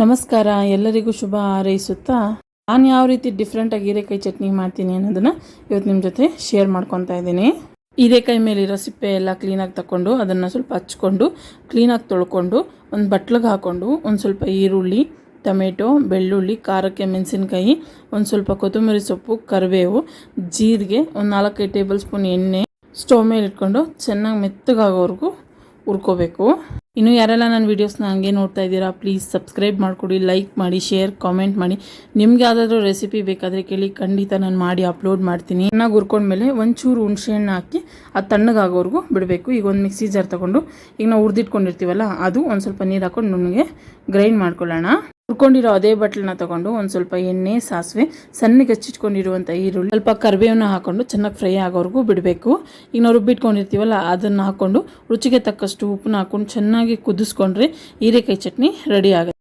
ನಮಸ್ಕಾರ, ಎಲ್ಲರಿಗೂ ಶುಭ ಹಾರೈಸುತ್ತಾ ನಾನು ಯಾವ ರೀತಿ ಡಿಫ್ರೆಂಟಾಗಿ ಹೀರೆಕಾಯಿ ಚಟ್ನಿ ಮಾಡ್ತೀನಿ ಅನ್ನೋದನ್ನು ಇವತ್ತು ನಿಮ್ಮ ಜೊತೆ ಶೇರ್ ಮಾಡ್ಕೊತಾ ಇದ್ದೀನಿ. ಹೀರೆಕಾಯಿ ಮೇಲಿರೋ ಸಿಪ್ಪೆ ಎಲ್ಲ ಕ್ಲೀನಾಗಿ ತಗೊಂಡು ಅದನ್ನು ಸ್ವಲ್ಪ ಹಚ್ಕೊಂಡು ಕ್ಲೀನಾಗಿ ತೊಳ್ಕೊಂಡು ಒಂದು ಬಟ್ಲಿಗೆ ಹಾಕ್ಕೊಂಡು ಒಂದು ಸ್ವಲ್ಪ ಈರುಳ್ಳಿ, ಟೊಮೆಟೊ, ಬೆಳ್ಳುಳ್ಳಿ, ಖಾರಕ್ಕೆ ಮೆಣಸಿನ್ಕಾಯಿ, ಒಂದು ಸ್ವಲ್ಪ ಕೊತ್ತಂಬರಿ ಸೊಪ್ಪು, ಕರಿಬೇವು, ಜೀರಿಗೆ, ಒಂದು 4-5 ಟೇಬಲ್ ಸ್ಪೂನ್ ಎಣ್ಣೆ ಸ್ಟವ್ ಮೇಲೆ ಇಟ್ಕೊಂಡು ಚೆನ್ನಾಗಿ ಮೆತ್ತಗಾಗೋವರೆಗೂ ಹುರ್ಕೋಬೇಕು. ಇನ್ನು ಯಾರೆಲ್ಲ ನನ್ನ ವೀಡಿಯೋಸ್ನ ಹಂಗೆ ನೋಡ್ತಾ ಇದ್ದೀರಾ, ಪ್ಲೀಸ್ ಸಬ್ಸ್ಕ್ರೈಬ್ ಮಾಡಿಕೊಡಿ, ಲೈಕ್ ಮಾಡಿ, ಶೇರ್, ಕಾಮೆಂಟ್ ಮಾಡಿ. ನಿಮ್ಗೆ ಯಾವುದಾದ್ರೂ ರೆಸಿಪಿ ಬೇಕಾದರೆ ಕೇಳಿ, ಖಂಡಿತ ನಾನು ಮಾಡಿ ಅಪ್ಲೋಡ್ ಮಾಡ್ತೀನಿ. ಚೆನ್ನಾಗಿ ಹುರ್ಕೊಂಡ್ಮೇಲೆ ಒಂಚೂರು ಹುಣಸೆಹಣ್ಣು ಹಾಕಿ ಅದು ತಣ್ಣಗಾಗೋವರೆಗೂ ಬಿಡಬೇಕು. ಈಗ ಒಂದು ಮಿಕ್ಸಿ ಜಾರ್ ತೊಗೊಂಡು ಈಗ ನಾವು ಹುರಿದಿಟ್ಕೊಂಡಿರ್ತೀವಲ್ಲ ಅದು ಒಂದು ಸ್ವಲ್ಪ ನೀರು ಹಾಕ್ಕೊಂಡು ನುಣ್ಣಗೆ ಗ್ರೈಂಡ್ ಮಾಡ್ಕೊಳ್ಳೋಣ. ಹುರ್ಕೊಂಡಿರೋ ಅದೇ ಬಟ್ಲನ್ನ ತೊಗೊಂಡು ಒಂದು ಸ್ವಲ್ಪ ಎಣ್ಣೆ, ಸಾಸಿವೆ, ಸಣ್ಣಗೆ ಹಚ್ಚಿಟ್ಕೊಂಡಿರುವಂಥ ಈರುಳ್ಳಿ, ಸ್ವಲ್ಪ ಕರಿಬೇವನ್ನ ಹಾಕ್ಕೊಂಡು ಚೆನ್ನಾಗಿ ಫ್ರೈ ಆಗೋವರೆಗೂ ಬಿಡಬೇಕು. ಈಗ ನಾವು ರುಬ್ಬಿಟ್ಕೊಂಡಿರ್ತೀವಲ್ಲ ಅದನ್ನು ಹಾಕ್ಕೊಂಡು ರುಚಿಗೆ ತಕ್ಕಷ್ಟು ಉಪ್ಪನ್ನ ಹಾಕ್ಕೊಂಡು ಚೆನ್ನಾಗಿ ಕುದಿಸ್ಕೊಂಡ್ರೆ ಹೀರೆಕಾಯಿ ಚಟ್ನಿ ರೆಡಿ ಆಗುತ್ತೆ.